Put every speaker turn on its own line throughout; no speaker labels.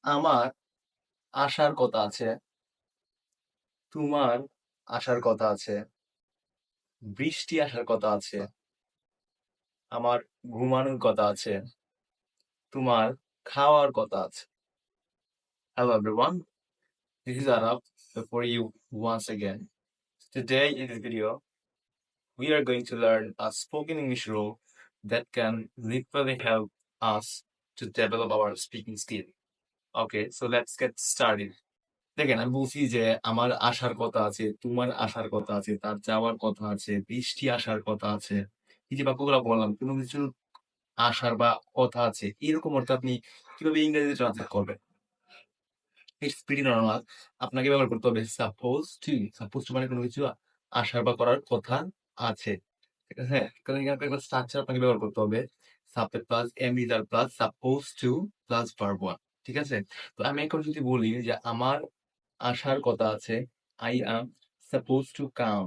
আমার আসার কথা আছে, তোমার আসার কথা আছে, বৃষ্টি আসার কথা আছে, আমার ঘুমানোর কথা আছে, তোমার খাওয়ার কথা আছে। Hello everyone, this is Arab for you once again. Today in this video, we are going to learn a spoken English rule that can literally help us to develop our speaking skill. Okay, so let's get started. দেখেন আমি বলছি যে আমার আসার কথা আছে, তোমার আসার কথা আছে, তার যাওয়ার কথা আছে, বৃষ্টি আসার কথা আছে। এই যে বাক্যগুলো বললাম, কোনো কিছুর আসার বা কথা আছে, এরকম অর্থ আপনি কিভাবে ইংরেজিতে ট্রান্সলেট করবেন? It's pretty normal. আপনাকে ব্যবহার করতে হবে সাপোজ টু। সাপোজ টু মানে কোনো কিছু আসার বা করার কথা আছে। ঠিক আছে? কারণ এখানে একটা স্ট্রাকচার আপনাকে ব্যবহার করতে হবে। Subject plus am is are plus suppose to plus verb one. ঠিক আছে? তো আমি এখন যদি বলি যে আমার আসার কথা আছে, I am suppose to come.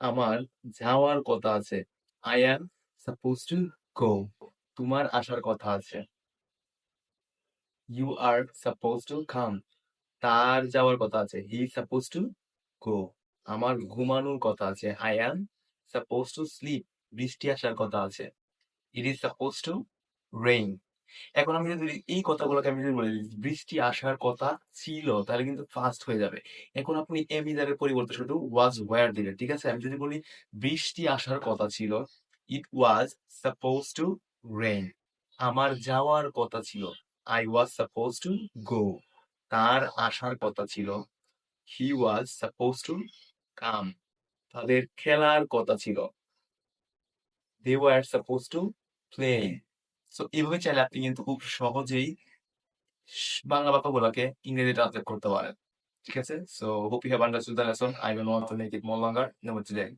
আমার যাওয়ার কথা আছে, I am suppose to go. তোমার আসার কথা আছে, you are suppose to come. তার যাওয়ার কথা আছে, হি সাপোজ টু গো। আমার ঘুমানোর কথা আছে, I am suppose to sleep. বৃষ্টি আসার কথা আছে, it is suppose two rain. এখন আমি যদি এই কথাগুলোকে আমি যদি বলি বৃষ্টি আসার কথা ছিল, তাহলে কিন্তু ফাস্ট হয়ে যাবে। এখন আপনি এম ইজারের পরিবর্তে শুধু ওয়াজ ওয়্যার দিলেন। ঠিক আছে? আমি যদি বলি বৃষ্টি আসার কথা ছিল, ইট ওয়াজ সাপোজ টু রেইন। আমার যাওয়ার কথা ছিল, আই ওয়াজ সাপোজ টু গো। তার আসার কথা ছিল, হি ওয়াজ সাপোজ টু কাম। তাদের খেলার কথা ছিল, they were suppose to play. So এভাবে চাইলে আপনি কিন্তু খুব সহজেই বাংলা বাক্যগুলোকে ইংরেজি ট্রান্সলেট করতে পারেন। ঠিক আছে? So hope you have understood the lesson. I don't want to make it more longer. Know what today.